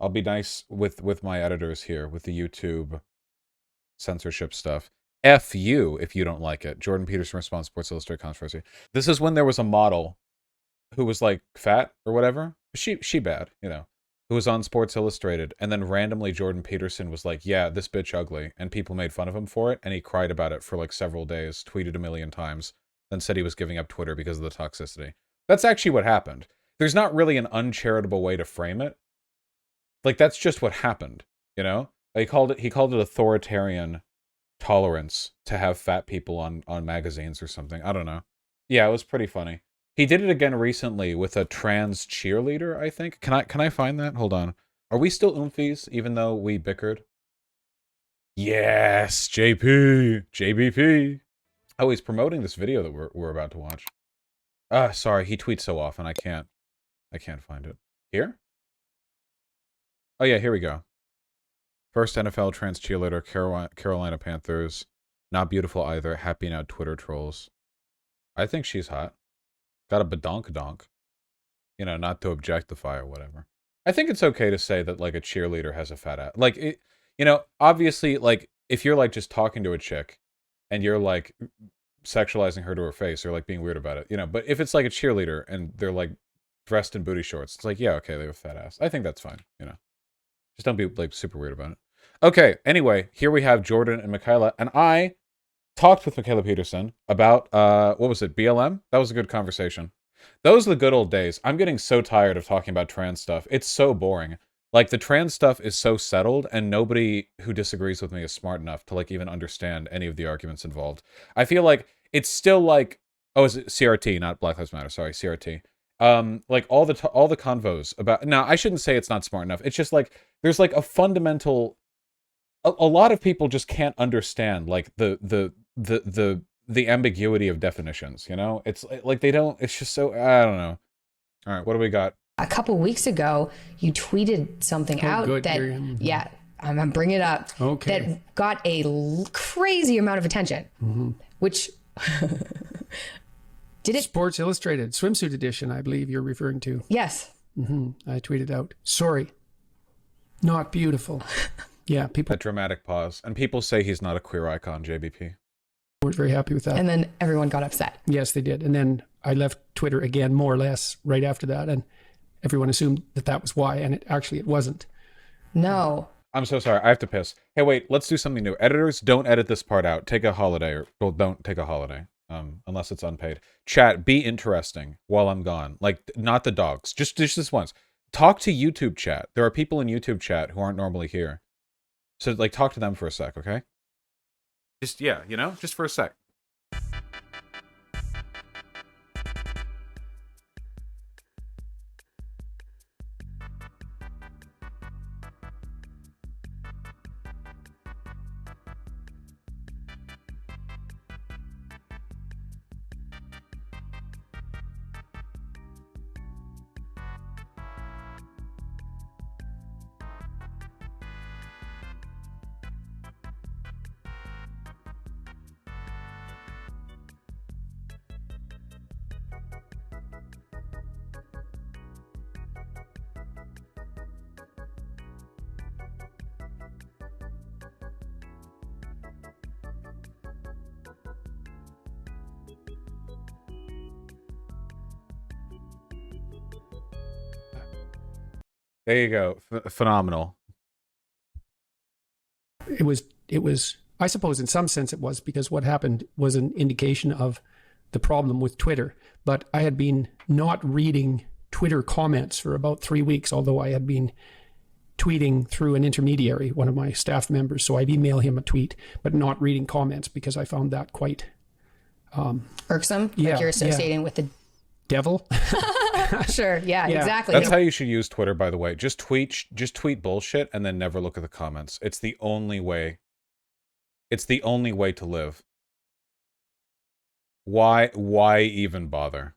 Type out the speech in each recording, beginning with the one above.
I'll be nice with my editors here with the YouTube censorship stuff. F you if you don't like it. Jordan Peterson responds Sports Illustrated controversy. This is when there was a model who was like fat or whatever. She bad, you know, who was on Sports Illustrated, and then randomly Jordan Peterson was like, yeah, this bitch ugly, and people made fun of him for it, and he cried about it for like several days, tweeted a million times, then said he was giving up Twitter because of the toxicity. That's actually what happened. There's not really an uncharitable way to frame it. Like, that's just what happened, you know? He called it authoritarian tolerance to have fat people on magazines or something. I don't know. Yeah, it was pretty funny. He did it again recently with a trans cheerleader, I think. Can I find that? Hold on. Are we still oomfies, even though we bickered? Yes, JP, JBP. Oh, he's promoting this video that we're about to watch. Sorry, he tweets so often I can't find it. Here? Oh yeah, here we go. First NFL trans cheerleader, Carolina Panthers. Not beautiful either. Happy now, Twitter trolls. I think she's hot. Got a badonkadonk. You know, not to objectify or whatever. I think it's okay to say that, like, a cheerleader has a fat ass. Like, it, you know, obviously, like, if you're, like, just talking to a chick and you're, like, sexualizing her to her face or, like, being weird about it, you know, but if it's, like, a cheerleader and they're, like, dressed in booty shorts, it's like, yeah, okay, they have a fat ass. I think that's fine, you know. Just don't be, like, super weird about it. Okay, anyway, here we have Jordan and Michaela, and I talked with Michaela Peterson about, what was it, BLM? That was a good conversation. Those are the good old days. I'm getting so tired of talking about trans stuff. It's so boring. Like, the trans stuff is so settled, and nobody who disagrees with me is smart enough to, like, even understand any of the arguments involved. I feel like it's still like, oh, is it CRT, not Black Lives Matter, sorry, CRT. Like, all the convos about, now, I shouldn't say it's not smart enough. It's just, like, there's, like, a fundamental, a lot of people just can't understand, like, the ambiguity of definitions, you know? It's like they don't, it's just so, I don't know. All right, what do we got? A couple weeks ago, you tweeted something out good. that, yeah, I'm gonna bring it up, okay, that got a crazy amount of attention, which, did it? Sports Illustrated swimsuit edition, I believe you're referring to. Yes. I tweeted out, sorry, not beautiful. Yeah, people. That dramatic pause. And people say he's not a queer icon, JBP. Weren't very happy with that. And then everyone got upset. Yes, they did. And then I left Twitter again, more or less, right after that. And everyone assumed that that was why. And it wasn't. No. I'm so sorry. I have to piss. Hey, wait, let's do something new. Editors, don't edit this part out. Take a holiday, or, well, don't take a holiday. Unless it's unpaid. Chat, be interesting while I'm gone. Like, not the dogs. Just this once. Talk to YouTube chat. There are people in YouTube chat who aren't normally here. So, like, talk to them for a sec, okay? Just, yeah, you know? Just for a sec. There you go. Phenomenal. It was, I suppose in some sense it was, because what happened was an indication of the problem with Twitter. But I had been not reading Twitter comments for about 3 weeks, although I had been tweeting through an intermediary, one of my staff members. So I'd email him a tweet, but not reading comments because I found that quite irksome. Yeah, like you're associating with the devil. Sure. Yeah, exactly. That's how you should use Twitter, by the way. Just tweet bullshit and then never look at the comments. It's the only way. It's the only way to live. Why even bother?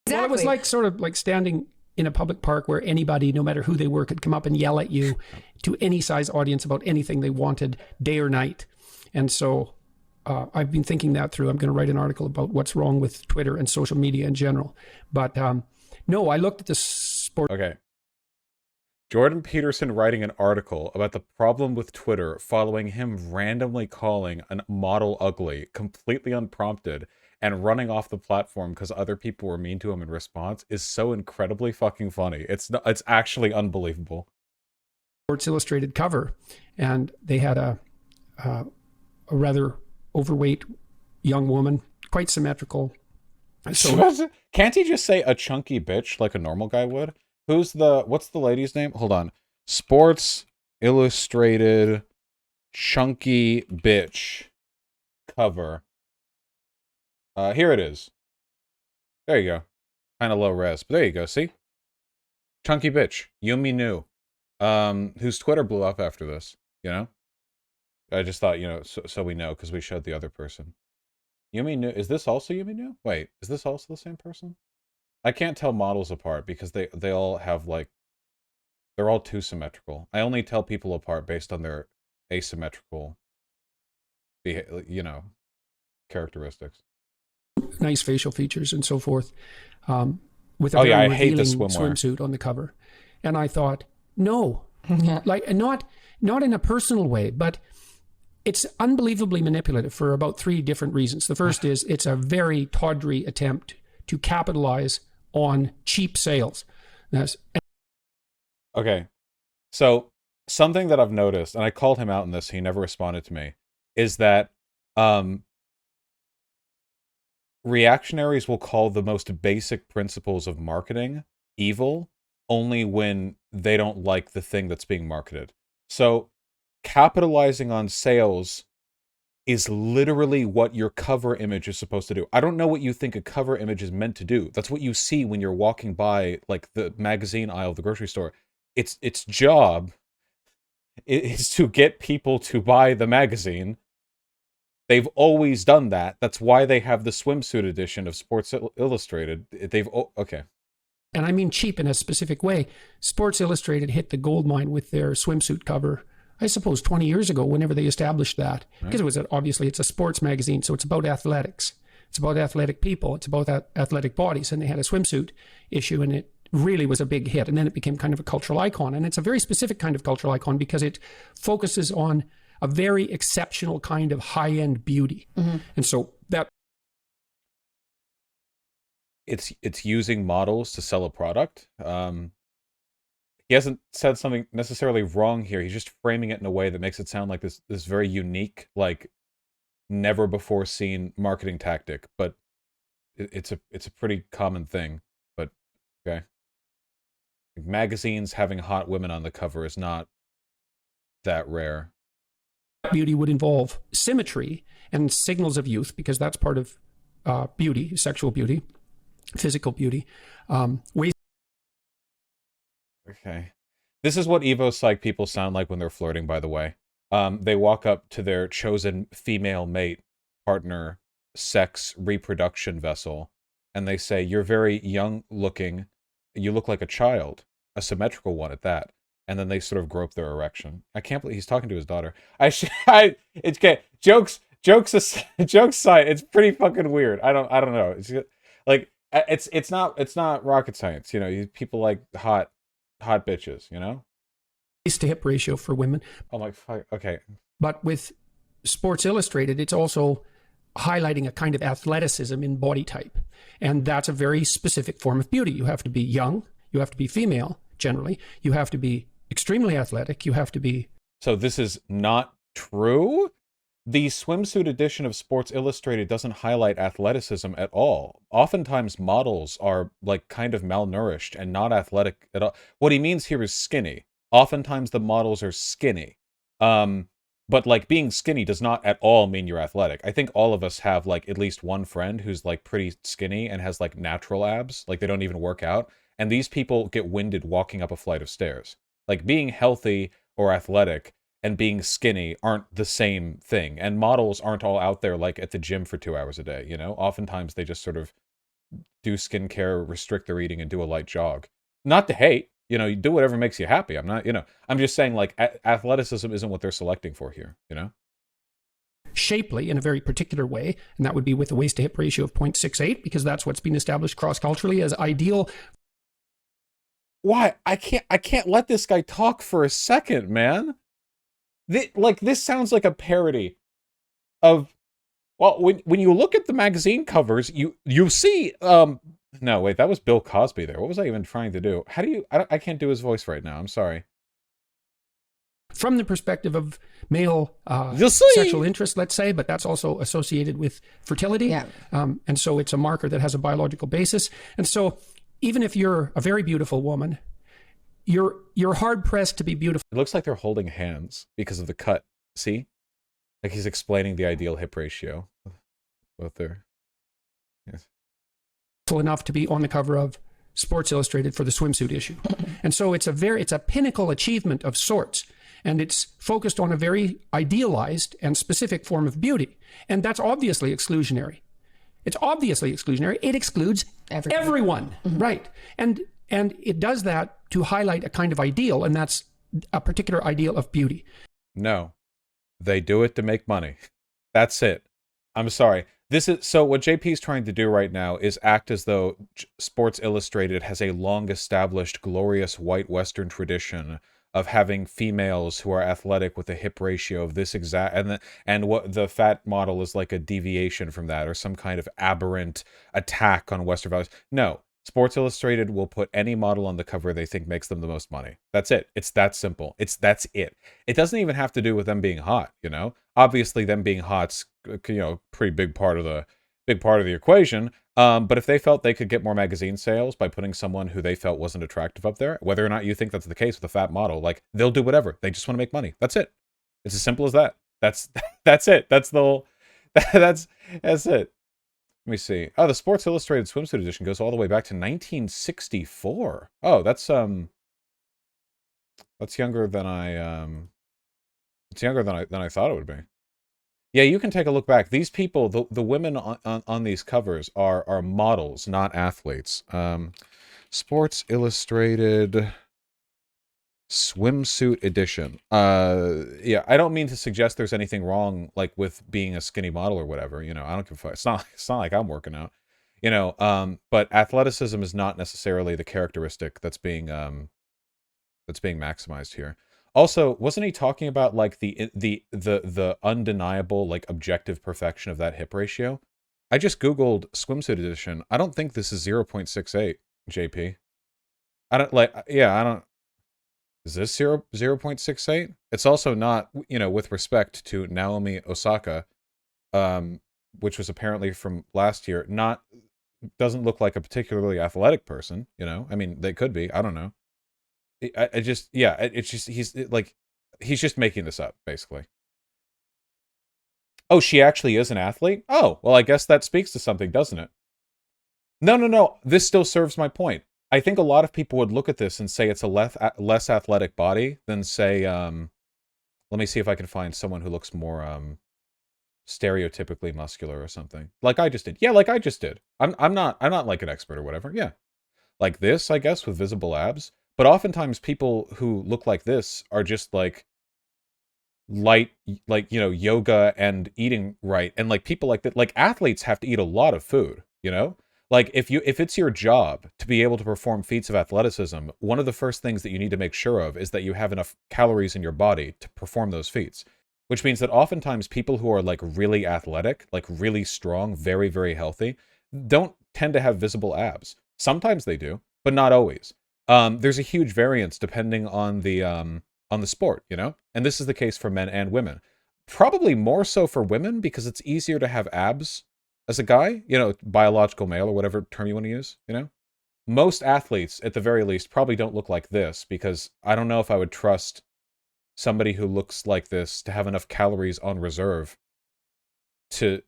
Exactly. Well, it was like sort of like standing in a public park where anybody, no matter who they were, could come up and yell at you to any size audience about anything they wanted, day or night. And so I've been thinking that through. I'm going to write an article about what's wrong with Twitter and social media in general. But no, I looked at the sport. Okay. Jordan Peterson writing an article about the problem with Twitter following him randomly calling a model ugly, completely unprompted, and running off the platform because other people were mean to him in response is so incredibly fucking funny. It's actually unbelievable. Sports Illustrated cover, and they had a rather overweight young woman, quite symmetrical. So can't he just say a chunky bitch like a normal guy would? What's the lady's name? Hold on. Sports Illustrated chunky bitch cover. Here it is. There you go. Kind of low res, but there you go. See? Chunky bitch. Yumi Nu. Whose Twitter blew up after this, you know? I just thought, so we know, because we showed the other person. Yumi Nu, is this also Yumi Nu? Wait, is this also the same person? I can't tell models apart because they all have, like, they're all too symmetrical. I only tell people apart based on their asymmetrical, characteristics. Nice facial features and so forth. With a I very hate the revealing swimwear. swimsuit on the cover. And I thought, no, like not in a personal way, but it's unbelievably manipulative for about 3 different reasons. The first is it's a very tawdry attempt to capitalize on cheap sales. Okay, so something that I've noticed, and I called him out in this, he never responded to me, is that reactionaries will call the most basic principles of marketing evil only when they don't like the thing that's being marketed. So capitalizing on sales is literally what your cover image is supposed to do. I don't know what you think a cover image is meant to do. That's what you see when you're walking by, like, the magazine aisle of the grocery store. Its job is to get people to buy the magazine. They've always done that. That's why they have the swimsuit edition of Sports Illustrated. Okay. And I mean cheap in a specific way. Sports Illustrated hit the gold mine with their swimsuit cover, I suppose 20 years ago, whenever they established that. Because it was obviously it's a sports magazine, so it's about athletics. It's about athletic people. It's about athletic bodies. And they had a swimsuit issue, and it really was a big hit. And then it became kind of a cultural icon. And it's a very specific kind of cultural icon because it focuses on a very exceptional kind of high-end beauty. Mm-hmm. And so that... It's using models to sell a product. He hasn't said something necessarily wrong here. He's just framing it in a way that makes it sound like this very unique, like, never before seen marketing tactic. But it's a pretty common thing. But okay, magazines having hot women on the cover is not that rare. Beauty would involve symmetry and signals of youth, because that's part of beauty, sexual beauty, physical beauty. Okay. This is what Evo Psych people sound like when they're flirting, by the way. They walk up to their chosen female mate, partner, sex, reproduction vessel, and they say, "You're very young looking. You look like a child, a symmetrical one at that." And then they sort of grope their erection. I can't believe he's talking to his daughter. It's okay. Jokes aside, it's pretty fucking weird. I don't know. It's like, it's not rocket science. People like hot bitches, Waist to hip ratio for women. Oh my fuck. Okay. But with Sports Illustrated, it's also highlighting a kind of athleticism in body type. And that's a very specific form of beauty. You have to be young. You have to be female, generally. You have to be extremely athletic. You have to be... So this is not true? The swimsuit edition of Sports Illustrated doesn't highlight athleticism at all. Oftentimes models are, like, kind of malnourished and not athletic at all. What he means here is skinny. Oftentimes the models are skinny. But, like, being skinny does not at all mean you're athletic. I think all of us have, like, at least one friend who's, like, pretty skinny and has, like, natural abs. Like, they don't even work out. And these people get winded walking up a flight of stairs. Like, being healthy or athletic and being skinny aren't the same thing. And models aren't all out there, like, at the gym for 2 hours a day, Oftentimes they just sort of do skincare, restrict their eating, and do a light jog. Not to hate, you do whatever makes you happy. I'm not, I'm just saying, like, athleticism isn't what they're selecting for here, Shapely in a very particular way, and that would be with a waist to hip ratio of 0.68, because that's what's been established cross-culturally as ideal Why? I can't let this guy talk for a second, man. This sounds like a parody of, well, when you look at the magazine covers, you see no, wait, that was Bill Cosby there. What was I even trying to do? How do you I can't do his voice right now. I'm sorry. From the perspective of male You'll see. sexual interest, let's say, but that's also associated with fertility. Yeah. And so it's a marker that has a biological basis. And so even if you're a very beautiful woman, you're hard pressed to be beautiful It looks like they're holding hands because of the cut. See? Like he's explaining the ideal hip ratio. Both their, yes. enough to be on the cover of Sports Illustrated for the swimsuit issue. And so it's a pinnacle achievement of sorts. And it's focused on a very idealized and specific form of beauty. And that's obviously exclusionary. It's obviously exclusionary. It excludes everyone. Right. And it does that to highlight a kind of ideal, and that's a particular ideal of beauty. No. They do it to make money. That's it. I'm sorry. So what JP is trying to do right now is act as though Sports Illustrated has a long established glorious white Western tradition of having females who are athletic with a hip ratio of this exact, and what the fat model is like a deviation from that, or some kind of aberrant attack on Western values. No, Sports Illustrated will put any model on the cover they think makes them the most money. That's it. It's that simple. That's it. It doesn't even have to do with them being hot, you know? Obviously them being hot's, you know, pretty big part of the equation. But if they felt they could get more magazine sales by putting someone who they felt wasn't attractive up there, whether or not you think that's the case with a fat model, like, they'll do whatever. They just want to make money. That's it. It's as simple as that. That's it. That's the whole, that's it. Let me see. Oh, the Sports Illustrated swimsuit edition goes all the way back to 1964. Oh, that's younger than it's younger than I thought it would be. Yeah, you can take a look back. These people, the women on these covers are models, not athletes. Sports Illustrated swimsuit edition. Yeah, I don't mean to suggest there's anything wrong like with being a skinny model or whatever. You know, I don't give a fuck. It's not like I'm working out. You know, but athleticism is not necessarily the characteristic that's being maximized here. Also, wasn't he talking about like the undeniable like objective perfection of that hip ratio? I just Googled swimsuit edition. I don't think this is 0.68, JP. I don't like, yeah, I don't, is this 0.68? It's also not, you know, with respect to Naomi Osaka, which was apparently from last year, doesn't look like a particularly athletic person, you know? I mean, they could be, I don't know. He's just making this up, basically. Oh, she actually is an athlete? Oh, well, I guess that speaks to something, doesn't it? No. This still serves my point. I think a lot of people would look at this and say it's a less athletic body than, say, let me see if I can find someone who looks more stereotypically muscular or something. Like I just did. Yeah, like I just did. I'm not like an expert or whatever. Yeah. Like this, I guess, with visible abs. But oftentimes people who look like this are just like light, like, you know, yoga and eating right. And like people like that, like athletes have to eat a lot of food, you know? Like if it's your job to be able to perform feats of athleticism, one of the first things that you need to make sure of is that you have enough calories in your body to perform those feats. Which means that oftentimes people who are like really athletic, like really strong, very, very healthy, don't tend to have visible abs. Sometimes they do, but not always. There's a huge variance depending on the sport, you know? And this is the case for men and women. Probably more so for women because it's easier to have abs as a guy, you know, biological male or whatever term you want to use, you know? Most athletes, at the very least, probably don't look like this because I don't know if I would trust somebody who looks like this to have enough calories on reserve to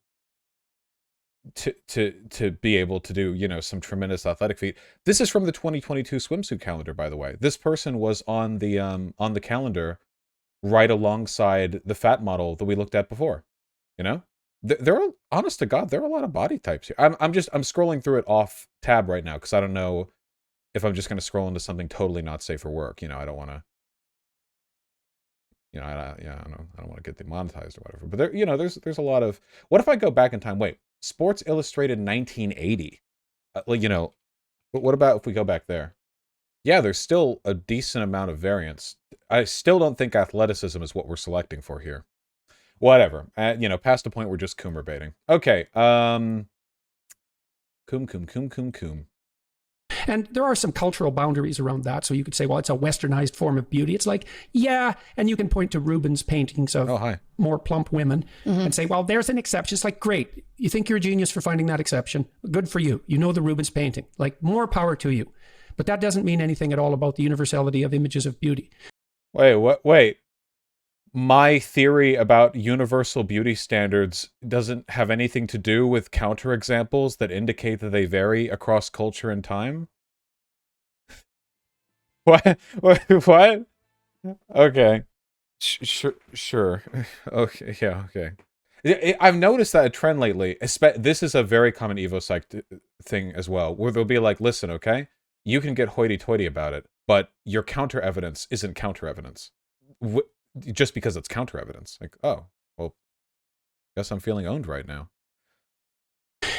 be able to do, you know, some tremendous athletic feat. This is from the 2022 swimsuit calendar, by the way. This person was on the calendar right alongside the fat model that we looked at before. You know, there are, honest to God, there are a lot of body types here. I'm scrolling through it off tab right now because I don't know if I'm just going to scroll into something totally not safe for work. You know, I don't want to. You know, I don't want to get demonetized or whatever. But there, you know, there's a lot of. What if I go back in time? Wait, Sports Illustrated 1980. You know, but what about if we go back there? Yeah, there's still a decent amount of variance. I still don't think athleticism is what we're selecting for here. Whatever. You know, past the point we're just coomer baiting. Okay, coom. And there are some cultural boundaries around that. So you could say, well, it's a westernized form of beauty. It's like, yeah. And you can point to Rubens' paintings of more plump women and say, well, there's an exception. It's like, great. You think you're a genius for finding that exception. Good for you. You know the Rubens painting. Like, more power to you. But that doesn't mean anything at all about the universality of images of beauty. Wait, what? Wait. My theory about universal beauty standards doesn't have anything to do with counterexamples that indicate that they vary across culture and time? What? What? Okay. Sure. Okay, yeah, okay. I've noticed that a trend lately. This is a very common EvoPsych thing as well, where they'll be like, listen, okay, you can get hoity-toity about it, but your counter-evidence isn't counter-evidence. Just because it's counter-evidence. Like, oh, well, guess I'm feeling owned right now.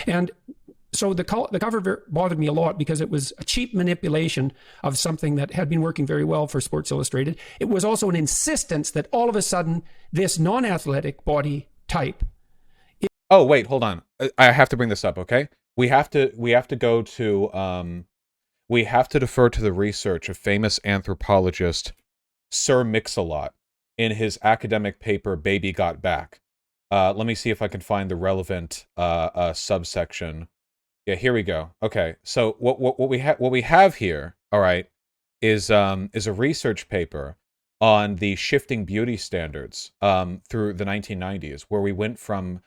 And so the cover bothered me a lot because it was a cheap manipulation of something that had been working very well for Sports Illustrated. It was also an insistence that all of a sudden this non-athletic body type. Oh, wait, hold on. I have to bring this up, okay? We have to go to we have to defer to the research of famous anthropologist Sir Mix-a-Lot in his academic paper Baby Got Back. Let me see if I can find the relevant subsection. Yeah, here we go. Okay, so what we have here, all right, is a research paper on the shifting beauty standards through the 1990s, where we went from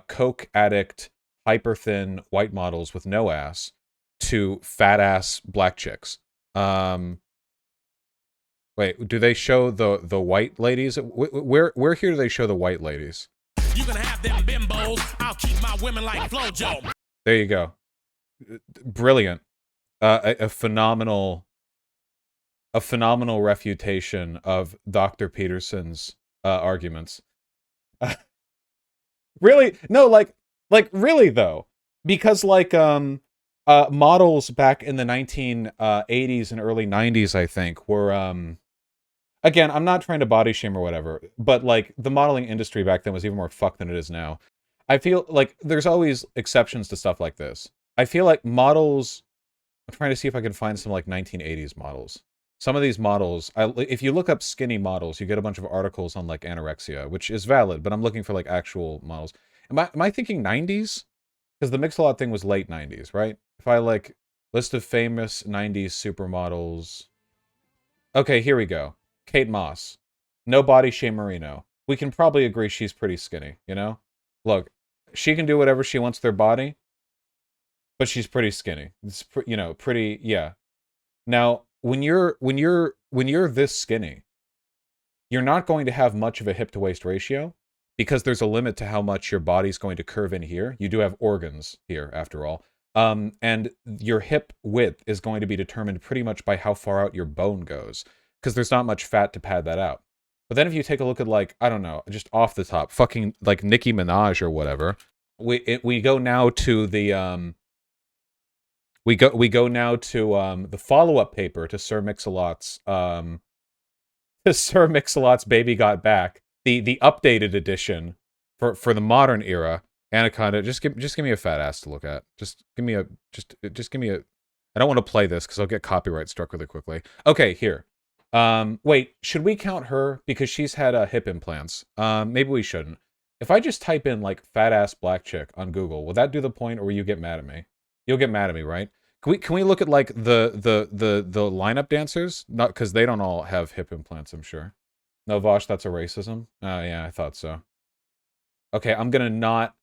coke addict, hyper thin white models with no ass to fat ass black chicks. Wait, do they show the white ladies? Where here do they show the white ladies? You can have them bimbos. I'll keep my women like Flojo. There you go. Brilliant. A phenomenal refutation of Dr. Peterson's arguments. Really? No, like really though. Because like models back in the 1980s and early 90s, I think, were again, I'm not trying to body shame or whatever, but like the modeling industry back then was even more fucked than it is now. I feel like there's always exceptions to stuff like this. I feel like models, I'm trying to see if I can find some like 1980s models. Some of these models, if you look up skinny models, you get a bunch of articles on like anorexia, which is valid, but I'm looking for like actual models. Am I thinking 90s? Because the Mix-a-Lot thing was late 90s, right? If I like list of famous 90s supermodels. Okay, here we go. Kate Moss. No body shame Marino. We can probably agree she's pretty skinny, you know? Look, she can do whatever she wants with her body, but she's pretty skinny. It's you know, pretty, yeah. Now, when you're this skinny, you're not going to have much of a hip to waist ratio because there's a limit to how much your body's going to curve in here. You do have organs here, after all. And your hip width is going to be determined pretty much by how far out your bone goes, because there's not much fat to pad that out. But then if you take a look at, like, I don't know, just off the top, fucking like Nicki Minaj or whatever, we go now to the we go now to the follow-up paper to Sir Mix-a-Lot's Baby Got Back, the updated edition for the modern era. Anaconda, just give me a fat ass to look at. Just give me a I don't want to play this because I'll get copyright struck really quickly. Okay, here. Wait, should we count her because she's had hip implants? Maybe we shouldn't. If I just type in like fat ass black chick on Google, will that do the point, or will you get mad at me? You'll get mad at me, right? Can we look at like the lineup dancers? Not because they don't all have hip implants, I'm sure. No, Vosh, that's a racism. Yeah, I thought so. Okay, I'm gonna not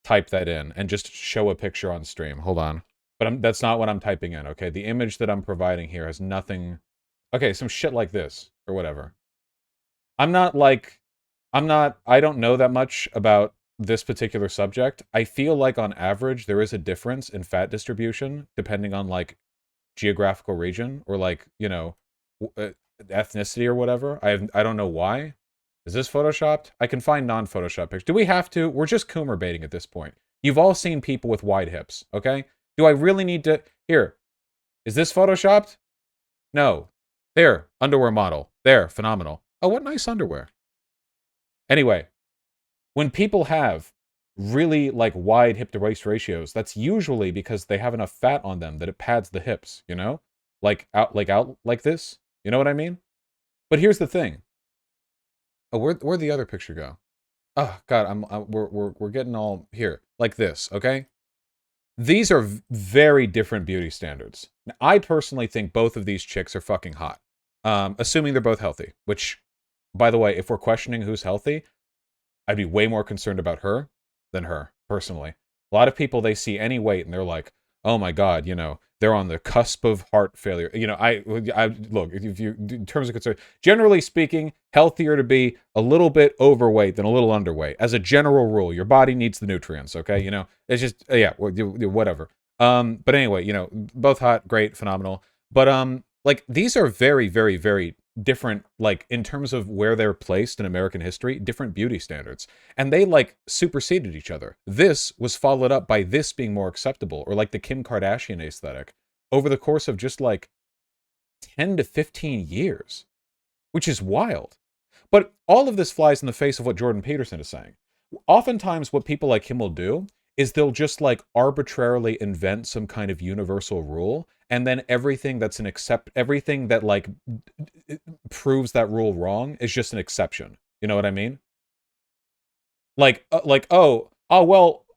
type that in and just show a picture on stream. Hold on. But that's not what I'm typing in, okay? The image that I'm providing here has nothing... Okay, some shit like this, or whatever. I don't know that much about this particular subject. I feel like on average, there is a difference in fat distribution, depending on, like, geographical region, or, like, you know, ethnicity or whatever. I don't know why. Is this photoshopped? I can find non-photoshopped pictures. Do we have to? We're just coomer baiting at this point. You've all seen people with wide hips, okay? Do I really need to... Here. Is this photoshopped? No. There, underwear model. There, phenomenal. Oh, what nice underwear. Anyway, when people have really like wide hip to waist ratios, that's usually because they have enough fat on them that it pads the hips, you know? Out like this. You know what I mean? But here's the thing. Oh, where'd the other picture go? Oh God, we're getting all here like this, okay? These are very different beauty standards. Now, I personally think both of these chicks are fucking hot. Assuming they're both healthy, which, by the way, if we're questioning who's healthy, I'd be way more concerned about her than her, personally. A lot of people, they see any weight and they're like, oh my God, you know, they're on the cusp of heart failure. You know, I look, if you, in terms of concern, generally speaking, healthier to be a little bit overweight than a little underweight. As a general rule, your body needs the nutrients, okay? You know, it's just, yeah, whatever. But anyway, you know, both hot, great, phenomenal. But, like, these are very, very, very different, like, in terms of where they're placed in American history, different beauty standards. And they, like, superseded each other. This was followed up by this being more acceptable, or like the Kim Kardashian aesthetic, over the course of just, like, 10 to 15 years, which is wild. But all of this flies in the face of what Jordan Peterson is saying. Oftentimes, what people like him will do is they'll just, like, arbitrarily invent some kind of universal rule, and then everything that, like, proves that rule wrong is just an exception. You know what I mean? Like well,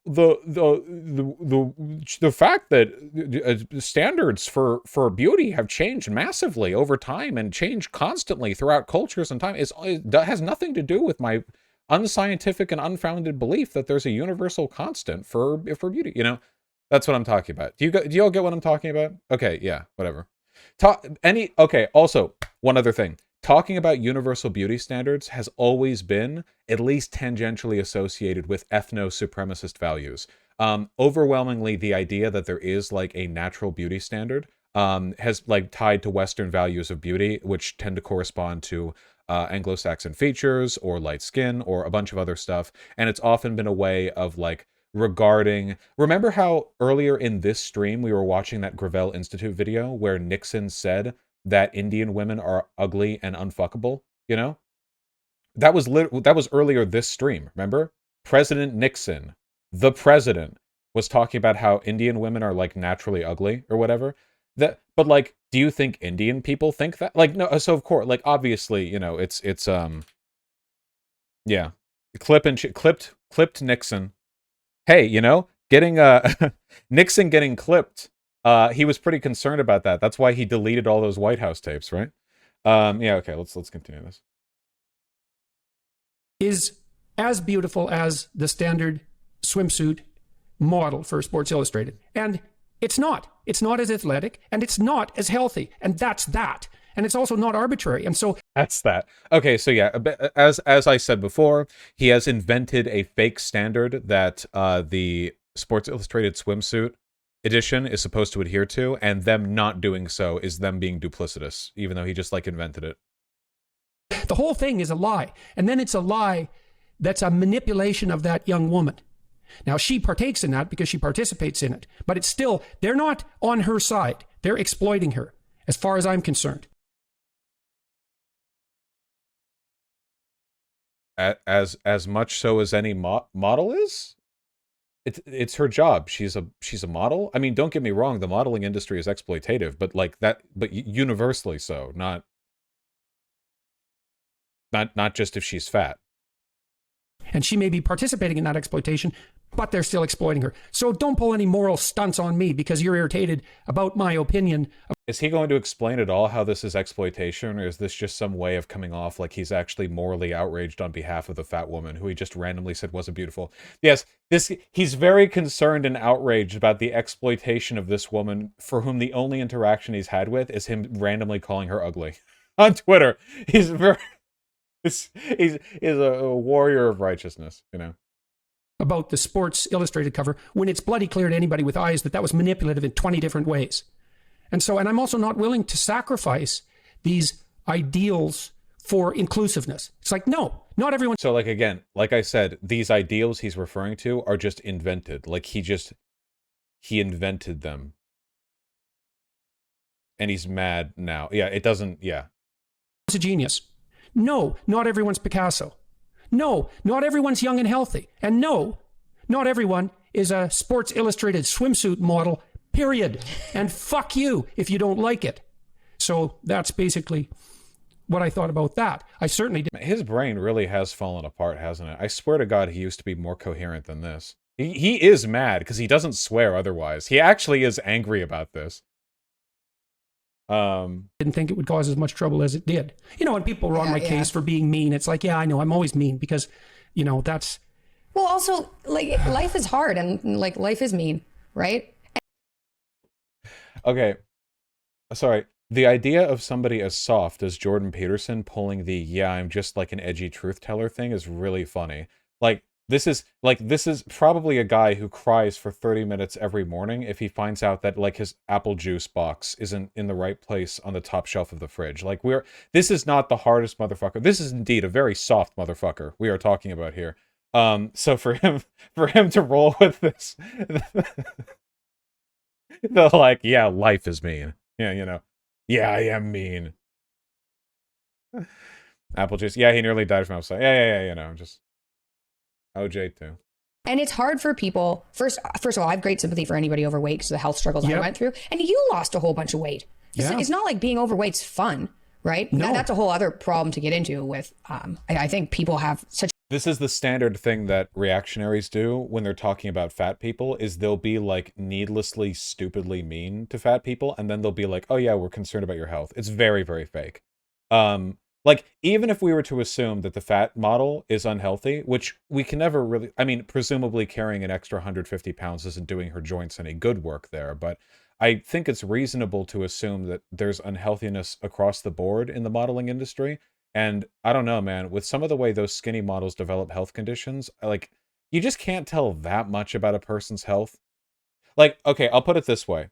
the fact that standards for beauty have changed massively over time and changed constantly throughout cultures and time has nothing to do with my unscientific and unfounded belief that there's a universal constant for beauty. You know, that's what I'm talking about. Do you all get what I'm talking about? Okay, yeah, whatever. Okay, also, one other thing. Talking about universal beauty standards has always been at least tangentially associated with ethno-supremacist values. Overwhelmingly, the idea that there is, like, a natural beauty standard has, like, tied to Western values of beauty, which tend to correspond to Anglo-Saxon features or light skin or a bunch of other stuff. And it's often been a way of, like, remember how earlier in this stream we were watching that Gravel Institute video where Nixon said that Indian women are ugly and unfuckable, you know? That was earlier this stream, remember? President Nixon, the president, was talking about how Indian women are, like, naturally ugly or whatever. But, like, do you think Indian people think that? Like, no, so of course, like, obviously, you know, it's yeah. Clipped Nixon. Hey, you know, getting Nixon getting clipped. He was pretty concerned about that. That's why he deleted all those White House tapes, right? Yeah, okay, let's continue this. Is as beautiful as the standard swimsuit model for Sports Illustrated. And it's not. It's not as athletic, and it's not as healthy. And that's that. And it's also not arbitrary. And so that's that. Okay, so yeah, as I said before, he has invented a fake standard that the Sports Illustrated swimsuit edition is supposed to adhere to, and them not doing so is them being duplicitous, even though he just, like, invented it. The whole thing is a lie. And then it's a lie that's a manipulation of that young woman. Now, she partakes in that because she participates in it. But it's still, they're not on her side. They're exploiting her, as far as I'm concerned. As much so as any model is? It's her job. She's a model. I mean, don't get me wrong, the modeling industry is exploitative, but like that, but universally so, not just if she's fat. And she may be participating in that exploitation, but they're still exploiting her. So don't pull any moral stunts on me because you're irritated about my opinion. Is he going to explain at all how this is exploitation, or is this just some way of coming off like he's actually morally outraged on behalf of the fat woman who he just randomly said wasn't beautiful? Yes, he's very concerned and outraged about the exploitation of this woman for whom the only interaction he's had with is him randomly calling her ugly on Twitter. He's a warrior of righteousness, you know. About the Sports Illustrated cover, when it's bloody clear to anybody with eyes that was manipulative in 20 different ways. And I'm also not willing to sacrifice these ideals for inclusiveness. It's like, no, not everyone. So, like, again, like I said, these ideals he's referring to are just invented. Like, he invented them. and he's mad now. Yeah, it doesn't. Yeah, a genius. No, not everyone's Picasso. No, not everyone's young and healthy. And no, not everyone is a Sports Illustrated swimsuit model, period. And fuck you if you don't like it. So that's basically what I thought about that. I certainly did. his brain really has fallen apart, hasn't it? I swear to God, he used to be more coherent than this. He is mad because he doesn't swear otherwise. He actually is angry about this. Didn't think it would cause as much trouble as it did. You know, when people were on my case for being mean, it's like, yeah, I know, I'm always mean because, you know, that's... Well, also, like, life is hard and, like, life is mean, right? Okay. Sorry. The idea of somebody as soft as Jordan Peterson pulling the, yeah, I'm just like an edgy truth teller thing is really funny. This is probably a guy who cries for 30 minutes every morning if he finds out that, like, his apple juice box isn't in the right place on the top shelf of the fridge. Like, this is not the hardest motherfucker. This is indeed a very soft motherfucker we are talking about here. So for him to roll with this, the, like, yeah, life is mean. Yeah, you know. Yeah, I am mean. Apple juice. Yeah, he nearly died from outside. Yeah, you know, just... OJ too. And it's hard for people. First of all, I have great sympathy for anybody overweight because of the health struggles I went through. And you lost a whole bunch of weight. It's not like being overweight's fun, right? No. That's a whole other problem to get into with, I think people have such... This is the standard thing that reactionaries do when they're talking about fat people, is they'll be like needlessly, stupidly mean to fat people. And then they'll be like, oh yeah, we're concerned about your health. It's very, very fake. Like, even if we were to assume that the fat model is unhealthy, which we can never really... I mean, presumably carrying an extra 150 pounds isn't doing her joints any good work there, but I think it's reasonable to assume that there's unhealthiness across the board in the modeling industry. And I don't know, man, with some of the way those skinny models develop health conditions, like, you just can't tell that much about a person's health. Like, okay, I'll put it this way.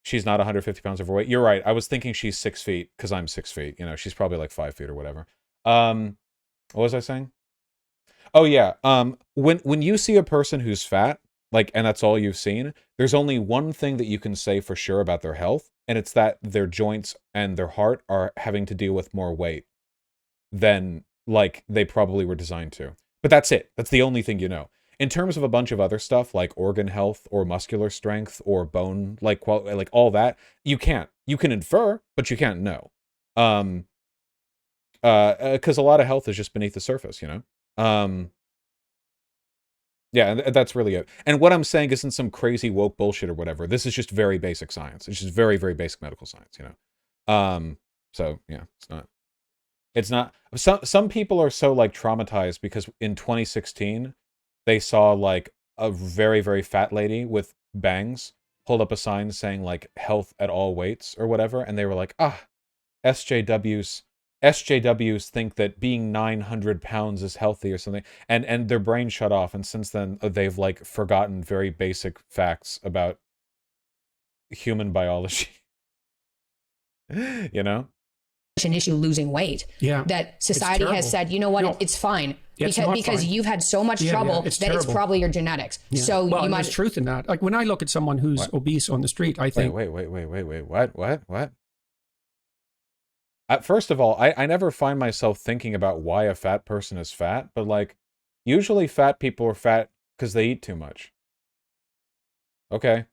She's not 150 pounds overweight. You're right. I was thinking she's 6 feet because I'm 6 feet. You know, she's probably like 5 feet or whatever. What was I saying? Oh yeah. When you see a person who's fat, like, and that's all you've seen, there's only one thing that you can say for sure about their health, and it's that their joints and their heart are having to deal with more weight than, like, they probably were designed to. But that's it. That's the only thing you know. In terms of a bunch of other stuff like organ health or muscular strength or bone, like all that, you can't. You can infer, but you can't know. Because a lot of health is just beneath the surface, you know? Yeah, and that's really it. And what I'm saying isn't some crazy woke bullshit or whatever. This is just very basic science. It's just very, very basic medical science, you know? So, yeah, it's not... Some people are so, like, traumatized because in 2016... they saw, like, a very, very fat lady with bangs hold up a sign saying, like, health at all weights or whatever. And they were like, SJWs think that being 900 pounds is healthy or something. And their brain shut off. And since then, they've, like, forgotten very basic facts about human biology. You know? An issue losing weight. Yeah. That society has said, you know what, it's fine. Because you've had so much trouble that it's probably your genetics. Yeah. So you might... there's truth in that. Like, when I look at someone who's obese on the street, I think... Wait. What? First of all, I never find myself thinking about why a fat person is fat, but, like, usually fat people are fat because they eat too much. Okay.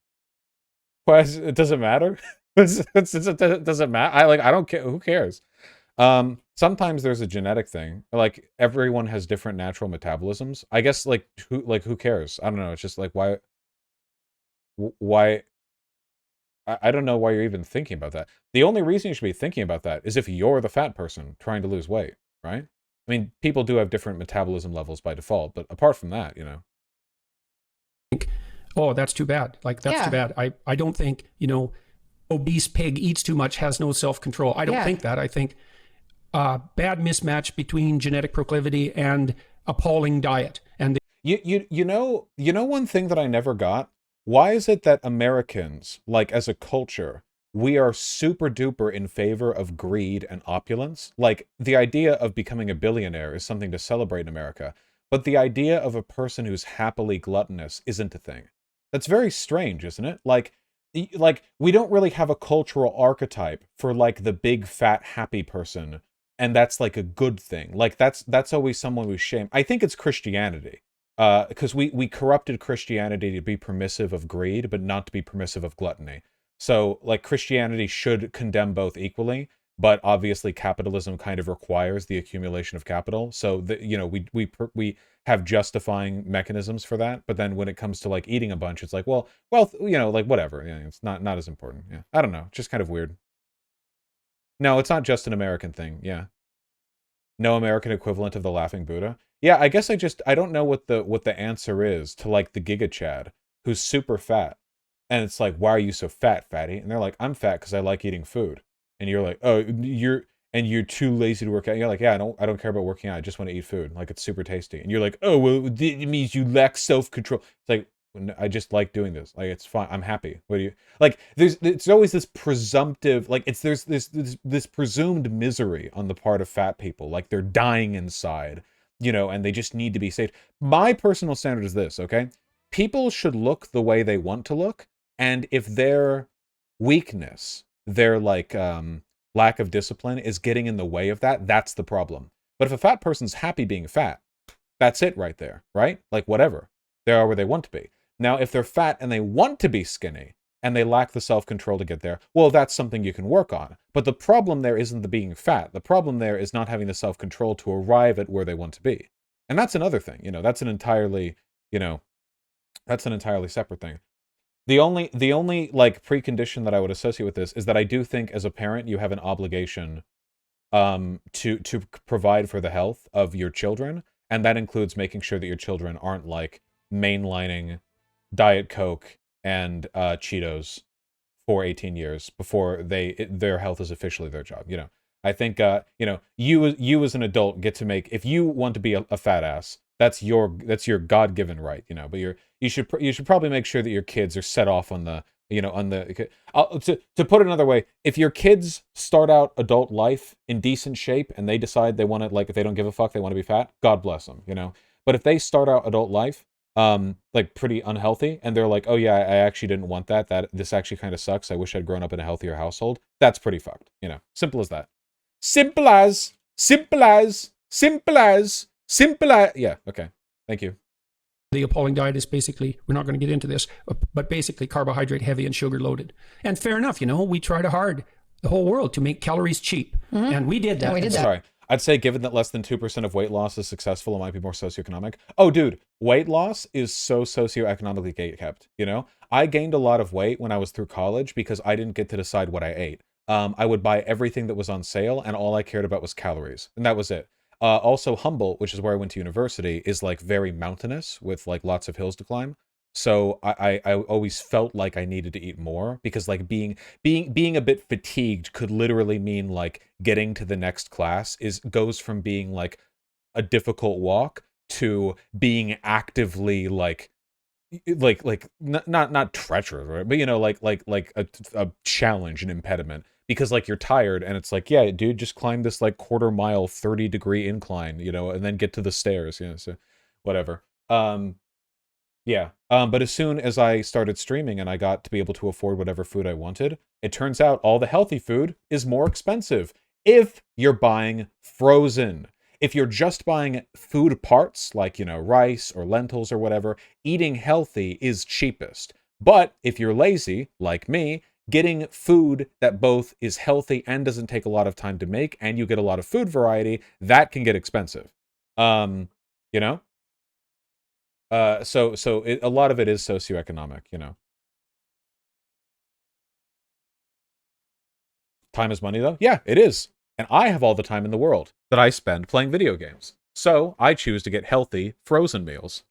Well, it doesn't matter. It doesn't matter. I don't care. Who cares? Sometimes there's a genetic thing. Like, everyone has different natural metabolisms. I guess, who cares? I don't know. It's just like, why? I don't know why you're even thinking about that. The only reason you should be thinking about that is if you're the fat person trying to lose weight, right? I mean, people do have different metabolism levels by default, but apart from that, you know. Oh, that's too bad. Like, that's too bad. I don't think, you know, obese pig eats too much, has no self-control. I don't think that. I think bad mismatch between genetic proclivity and appalling diet. And you know one thing that I never got? Why is it that Americans, like, as a culture, we are super duper in favor of greed and opulence? Like, the idea of becoming a billionaire is something to celebrate in America, but the idea of a person who's happily gluttonous isn't a thing. That's very strange, isn't it? Like, like, we don't really have a cultural archetype for like the big fat happy person, and that's like a good thing. Like that's always someone we shame. I think it's Christianity, because we corrupted Christianity to be permissive of greed, but not to be permissive of gluttony. So like Christianity should condemn both equally, but obviously capitalism kind of requires the accumulation of capital. So we have justifying mechanisms for that. But then when it comes to like eating a bunch, it's like, well, like whatever. Yeah, it's not as important. Yeah, I don't know. Just kind of weird. No, it's not just an American thing. Yeah, no American equivalent of the Laughing Buddha. Yeah, I guess I don't know what the answer is to like the Giga Chad who's super fat, and it's like, why are you so fat, fatty? And they're like, I'm fat because I like eating food. And you're like, oh, you're too lazy to work out. And you're like, yeah, I don't care about working out. I just want to eat food. Like, it's super tasty. And you're like, oh, well, it means you lack self-control. It's like, I just like doing this. Like, it's fine. I'm happy. What do you like? It's always this presumptive, like, there's this presumed misery on the part of fat people. Like, they're dying inside, and they just need to be saved. My personal standard is this, okay? People should look the way they want to look. And if their weakness, their like lack of discipline is getting in the way of that, that's the problem. But if a fat person's happy being fat, that's it right there, right? Like whatever. They are where they want to be. Now, if they're fat and they want to be skinny and they lack the self-control to get there, well, that's something you can work on. But the problem there isn't the being fat. The problem there is not having the self-control to arrive at where they want to be. And that's another thing, that's an entirely separate thing. The only like precondition that I would associate with this is that I do think as a parent you have an obligation to provide for the health of your children, and that includes making sure that your children aren't like mainlining Diet Coke and Cheetos for 18 years before their health is officially their job. I think you as an adult get to make, if you want to be a fat ass, that's your God-given right, but you should probably make sure that your kids are set off on the to put it another way, if your kids start out adult life in decent shape and they decide they want to, like, if they don't give a fuck, they want to be fat, God bless them, but if they start out adult life like pretty unhealthy and they're like, oh yeah, I actually didn't want that this actually kind of sucks, I wish I'd grown up in a healthier household, that's pretty fucked. Simple as that. Simple as yeah, okay, thank you. The appalling diet is basically, we're not going to get into this, but basically carbohydrate heavy and sugar loaded. And fair enough, we tried hard, the whole world, to make calories cheap. Mm-hmm. And we did that. We did that. Sorry. I'd say given that less than 2% of weight loss is successful, it might be more socioeconomic. Oh, dude, weight loss is so socioeconomically gatekept, I gained a lot of weight when I was through college because I didn't get to decide what I ate. I would buy everything that was on sale, and all I cared about was calories. And that was it. Also, Humboldt, which is where I went to university, is like very mountainous with like lots of hills to climb. So I always felt like I needed to eat more because like being a bit fatigued could literally mean like getting to the next class goes from being like a difficult walk to being actively like not treacherous, right? But like a challenge, an impediment. Because like you're tired and it's like, yeah, dude, just climb this like quarter mile 30-degree incline, and then get to the stairs, so whatever. Yeah. But as soon as I started streaming and I got to be able to afford whatever food I wanted, it turns out all the healthy food is more expensive if you're buying frozen. If you're just buying food parts like, rice or lentils or whatever, eating healthy is cheapest. But if you're lazy, like me, getting food that both is healthy and doesn't take a lot of time to make, and you get a lot of food variety, that can get expensive. So a lot of it is socioeconomic, Time is money, though? Yeah, it is. And I have all the time in the world that I spend playing video games. So I choose to get healthy frozen meals.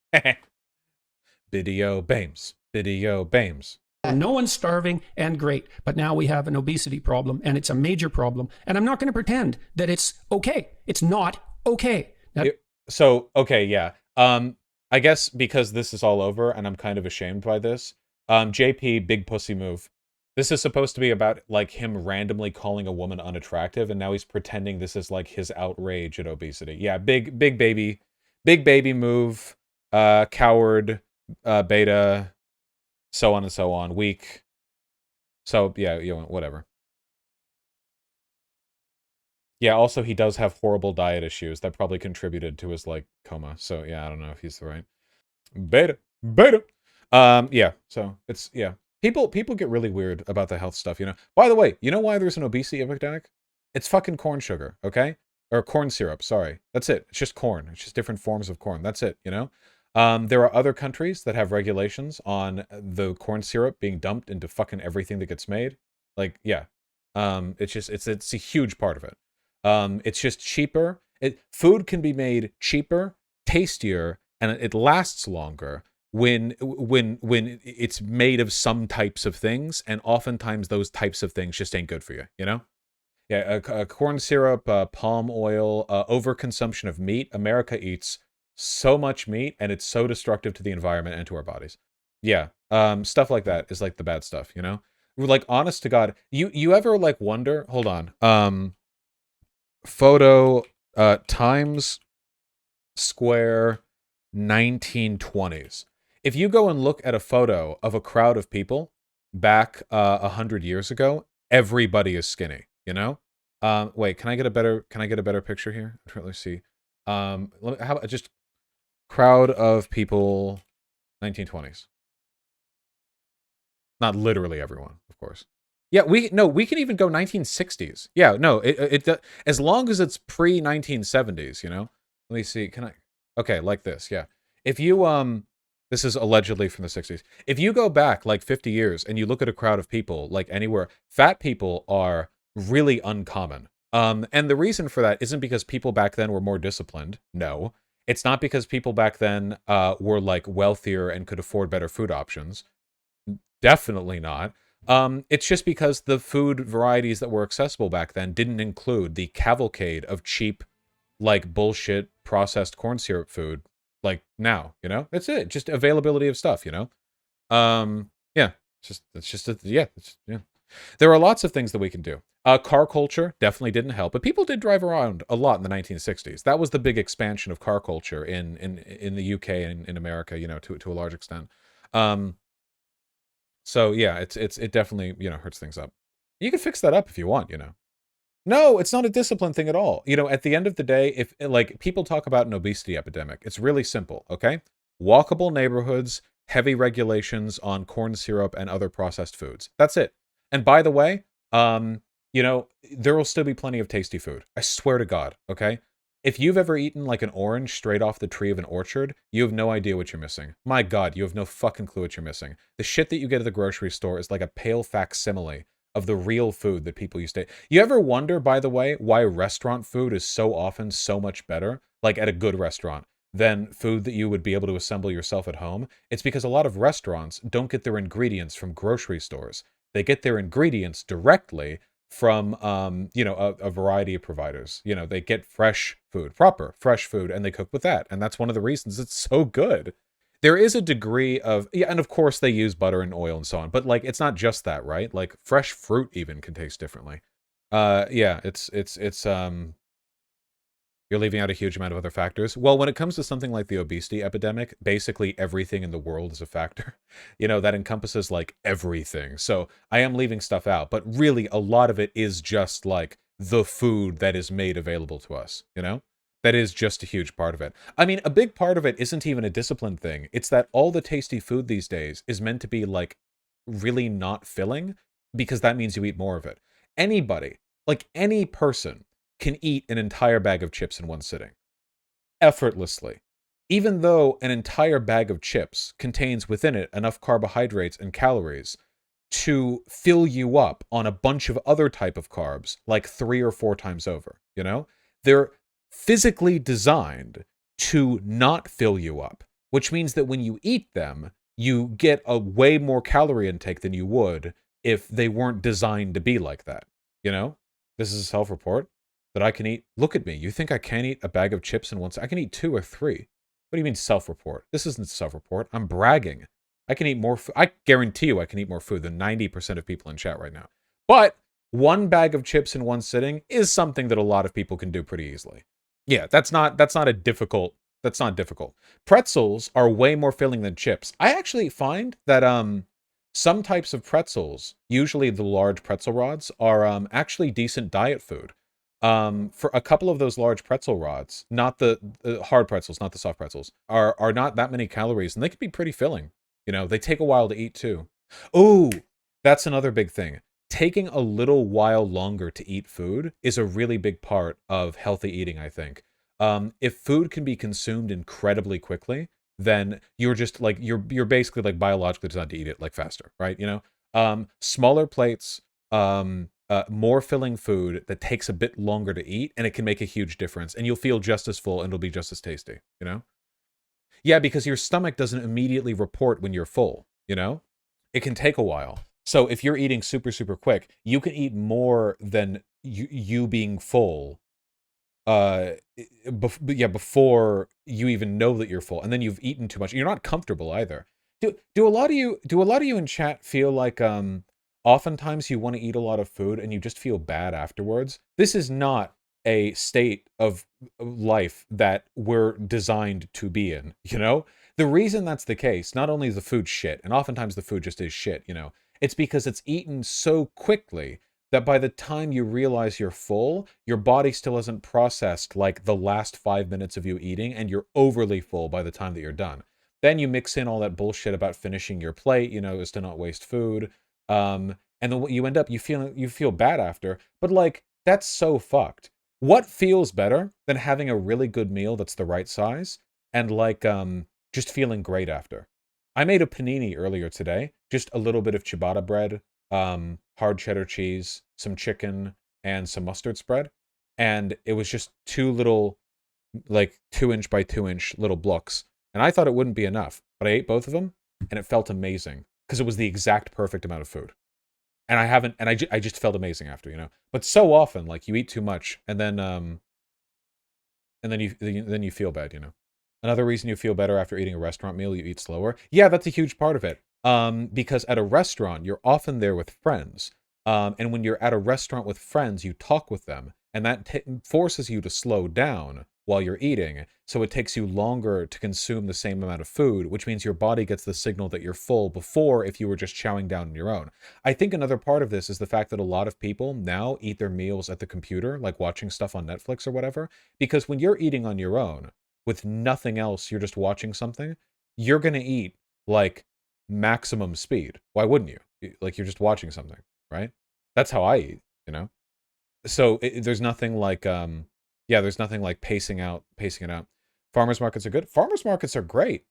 Video games. Video games. No one's starving, and great. But now we have an obesity problem, and it's a major problem. And I'm not going to pretend that it's okay. It's not okay. Okay, yeah. I guess because this is all over, and I'm kind of ashamed by this. JP, big pussy move. This is supposed to be about like him randomly calling a woman unattractive, and now he's pretending this is like his outrage at obesity. Yeah, big baby move. Coward, beta. So on and so on. Weak. So, yeah, whatever. Yeah, also, he does have horrible diet issues that probably contributed to his, like, coma. So, yeah, I don't know if he's the right. Beta. Yeah, so, yeah. People get really weird about the health stuff, By the way, you know why there's an obesity epidemic? It's fucking corn sugar, okay? Or corn syrup, sorry. That's it. It's just corn. It's just different forms of corn. That's it, There are other countries that have regulations on the corn syrup being dumped into fucking everything that gets made. Like, yeah. It's a huge part of it. It's just cheaper. Food can be made cheaper, tastier, and it lasts longer when it's made of some types of things, and oftentimes those types of things just ain't good for you, Yeah, corn syrup, palm oil, overconsumption of meat. America eats so much meat, and it's so destructive to the environment and to our bodies. Yeah, stuff like that is like the bad stuff, Like, honest to God, you ever like wonder? Hold on, photo, Times Square, 1920s. If you go and look at a photo of a crowd of people back 100 years ago, everybody is skinny, Wait, can I get a better picture here? I'm trying to see. How about just crowd of people 1920s. Not literally everyone, of course. Yeah, we can even go 1960s. Yeah, no, it as long as it's pre-1970s, Let me see. Can I? Okay, like this. Yeah. If you this is allegedly from the 60s. If you go back like 50 years and you look at a crowd of people like anywhere, fat people are really uncommon. And the reason for that isn't because people back then were more disciplined. No. It's not because people back then were like wealthier and could afford better food options. Definitely not. It's just because the food varieties that were accessible back then didn't include the cavalcade of cheap, like, bullshit processed corn syrup food, like now, That's it. Just availability of stuff, Yeah. Yeah. There are lots of things that we can do. Car culture definitely didn't help, but people did drive around a lot in the 1960s. That was the big expansion of car culture in the UK and in America, to a large extent. So yeah, it definitely, hurts things up. You can fix that up if you want, No, it's not a discipline thing at all. At the end of the day, if like people talk about an obesity epidemic, it's really simple, okay? Walkable neighborhoods, heavy regulations on corn syrup and other processed foods. That's it. And by the way, there will still be plenty of tasty food. I swear to God, okay? If you've ever eaten like an orange straight off the tree of an orchard, you have no idea what you're missing. My God, you have no fucking clue what you're missing. The shit that you get at the grocery store is like a pale facsimile of the real food that people used to. You ever wonder, by the way, why restaurant food is so often so much better, like at a good restaurant, than food that you would be able to assemble yourself at home? It's because a lot of restaurants don't get their ingredients from grocery stores. They get their ingredients directly from a variety of providers. They get fresh food, proper fresh food, and they cook with that. And that's one of the reasons it's so good. There is a degree of, yeah, and of course they use butter and oil and so on, but like it's not just that, right? Like fresh fruit even can taste differently. Yeah, it's you're leaving out a huge amount of other factors. Well, when it comes to something like the obesity epidemic, basically everything in the world is a factor. That encompasses like everything. So I am leaving stuff out, but really a lot of it is just like the food that is made available to us, That is just a huge part of it. I mean, a big part of it isn't even a discipline thing. It's that all the tasty food these days is meant to be like really not filling because that means you eat more of it. Anybody, like any person, can eat an entire bag of chips in one sitting. Effortlessly. Even though an entire bag of chips contains within it enough carbohydrates and calories to fill you up on a bunch of other type of carbs, like 3 or 4 times over, They're physically designed to not fill you up, which means that when you eat them, you get a way more calorie intake than you would if they weren't designed to be like that, This is a self-report that I can eat. Look at me. You think I can't eat a bag of chips in one? I can eat 2 or 3. What do you mean self-report? This isn't self-report. I'm bragging. I can eat more. I guarantee you I can eat more food than 90% of people in chat right now. But 1 bag of chips in one sitting is something that a lot of people can do pretty easily. Yeah, that's not difficult. That's not difficult. Pretzels are way more filling than chips. I actually find that some types of pretzels, usually the large pretzel rods, are actually decent diet food. For a couple of those large pretzel rods, not the hard pretzels, not the soft pretzels, are not that many calories, and they can be pretty filling. You know, they take a while to eat too. Oh, that's another big thing. Taking a little while longer to eat food is a really big part of healthy eating, I think. If food can be consumed incredibly quickly, then you're just like you're basically like biologically designed to eat it like faster, right? You know, smaller plates, more filling food that takes a bit longer to eat, and it can make a huge difference, and you'll feel just as full, and it'll be just as tasty. You know? Yeah, because your stomach doesn't immediately report when you're full. You know, it can take a while. So if you're eating super super quick, you can eat more than you being full before you even know that you're full, and then you've eaten too much. You're not comfortable either. Do a lot of you in chat feel like oftentimes you want to eat a lot of food and you just feel bad afterwards? This is not a state of life that we're designed to be in, you know? The reason that's the case, not only is the food shit, and oftentimes the food just is shit, you know, it's because it's eaten so quickly that by the time you realize you're full, your body still hasn't processed like the last 5 minutes of you eating, and you're overly full by the time that you're done. Then you mix in all that bullshit about finishing your plate, you know, is to not waste food. And then what you end up, you feel bad after, but like, that's so fucked. What feels better than having a really good meal that's the right size and like, just feeling great after? I made a panini earlier today, just a little bit of ciabatta bread, hard cheddar cheese, some chicken, and some mustard spread. And it was just two little, like 2-inch by 2-inch little blocks. And I thought it wouldn't be enough, but I ate both of them and it felt amazing because it was the exact perfect amount of food. And I just felt amazing after, you know. But so often, like, you eat too much and then you feel bad, you know. Another reason you feel better after eating a restaurant meal, you eat slower. Yeah, that's a huge part of it. Because at a restaurant, you're often there with friends. And when you're at a restaurant with friends, you talk with them, and that forces you to slow down while you're eating. So it takes you longer to consume the same amount of food, which means your body gets the signal that you're full before if you were just chowing down on your own. I think another part of this is the fact that a lot of people now eat their meals at the computer, like watching stuff on Netflix or whatever, because when you're eating on your own with nothing else, you're just watching something, you're going to eat like maximum speed. Why wouldn't you? Like, you're just watching something, right? That's how I eat, you know? So there's nothing like, there's nothing like pacing it out. Farmers markets are good. Farmers markets are great.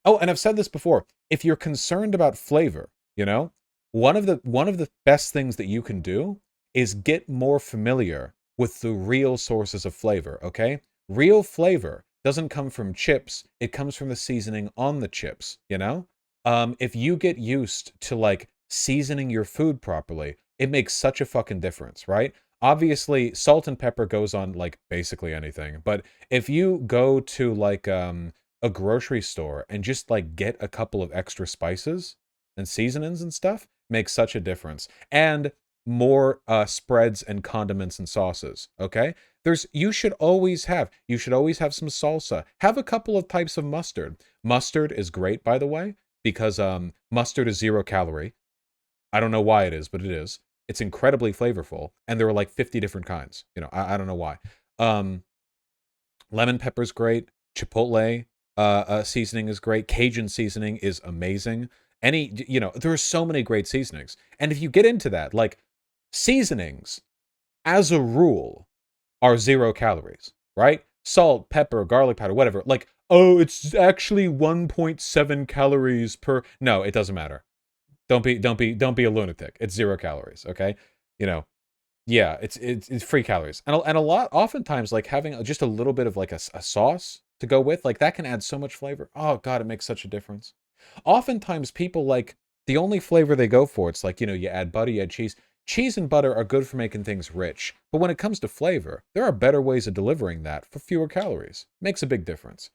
Oh, and I've said this before. If you're concerned about flavor, you know, one of the best things that you can do is get more familiar with the real sources of flavor, okay? Real flavor doesn't come from chips. It comes from the seasoning on the chips, you know? If you get used to like seasoning your food properly, it makes such a fucking difference, right? Obviously, salt and pepper goes on like basically anything, but if you go to like a grocery store and just like get a couple of extra spices and seasonings and stuff, makes such a difference. And more spreads and condiments and sauces, okay? You should always have some salsa. Have a couple of types of mustard. Mustard is great, by the way, because mustard is 0 calorie. I don't know why it is, but it is. It's incredibly flavorful, and there are like 50 different kinds. You know, I don't know why. Lemon pepper's great. Chipotle seasoning is great. Cajun seasoning is amazing. There are so many great seasonings. And if you get into that, like, seasonings, as a rule, are 0 calories, right? Salt, pepper, garlic powder, whatever. Like, oh, it's actually 1.7 calories per. No, it doesn't matter. Don't be a lunatic. It's 0 calories, okay? You know, yeah, it's free calories. And a lot, oftentimes, like having just a little bit of like a sauce to go with, like that can add so much flavor. Oh God, it makes such a difference. Oftentimes people like the only flavor they go for, it's like, you know, you add butter, you add cheese. Cheese and butter are good for making things rich. But when it comes to flavor, there are better ways of delivering that for fewer calories. Makes a big difference.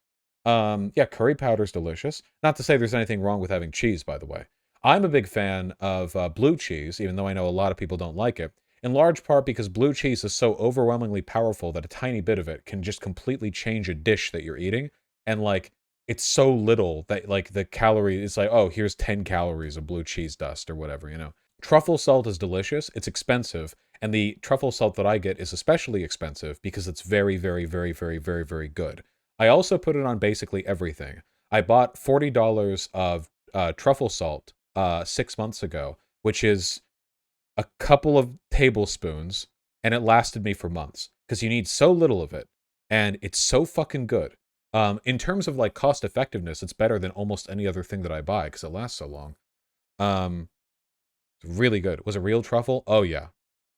Yeah, curry powder's delicious. Not to say there's anything wrong with having cheese, by the way. I'm a big fan of blue cheese, even though I know a lot of people don't like it, in large part because blue cheese is so overwhelmingly powerful that a tiny bit of it can just completely change a dish that you're eating. And like, it's so little that like the calorie is like, oh, here's 10 calories of blue cheese dust or whatever, you know. Truffle salt is delicious. It's expensive. And the truffle salt that I get is especially expensive because it's very, very, very, very, very, very good. I also put it on basically everything. I bought $40 of truffle salt 6 months ago, which is a couple of tablespoons, and it lasted me for months because you need so little of it, and it's so fucking good. In terms of like cost effectiveness, it's better than almost any other thing that I buy because it lasts so long. Really good. Was it real truffle? Oh yeah.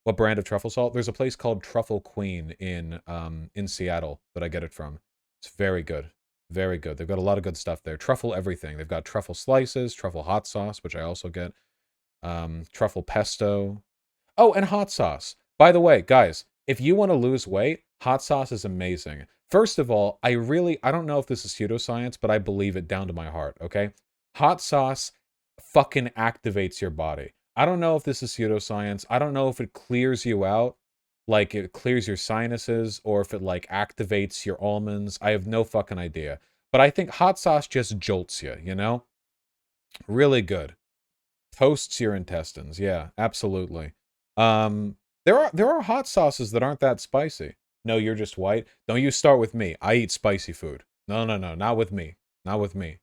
What brand of truffle salt? There's a place called Truffle Queen in Seattle that I get it from. It's very good. Very good. They've got a lot of good stuff there. Truffle everything. They've got truffle slices, truffle hot sauce, which I also get. Truffle pesto. Oh, and hot sauce. By the way, guys, if you want to lose weight, hot sauce is amazing. First of all, I don't know if this is pseudoscience, but I believe it down to my heart, okay? Hot sauce fucking activates your body. I don't know if this is pseudoscience. I don't know if it clears you out, like it clears your sinuses, or if it like activates your almonds. I have no fucking idea. But I think hot sauce just jolts you, you know? Really good. Toasts your intestines. Yeah, absolutely. There are hot sauces that aren't that spicy. No, you're just white. Don't you start with me. I eat spicy food. No, not with me. Not with me.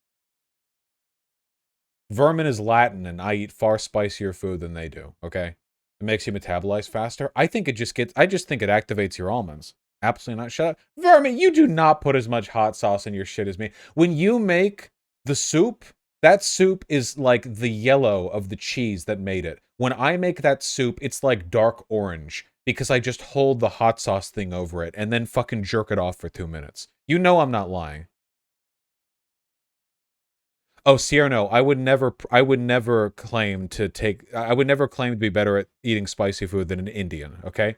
Vermin is Latin, and I eat far spicier food than they do, okay? It makes you metabolize faster. I think it just I just think it activates your almonds. Absolutely not. Shut up. Vermin, you do not put as much hot sauce in your shit as me. When you make the soup, that soup is like the yellow of the cheese that made it. When I make that soup, it's like dark orange because I just hold the hot sauce thing over it and then fucking jerk it off for 2 minutes. You know I'm not lying. Oh, Sierra, no, I would never claim to be better at eating spicy food than an Indian, okay?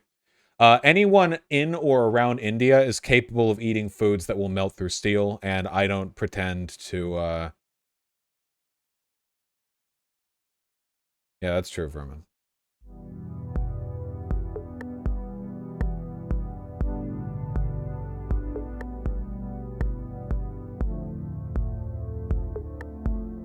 Anyone in or around India is capable of eating foods that will melt through steel, and I don't pretend to, Yeah, that's true, Vermin.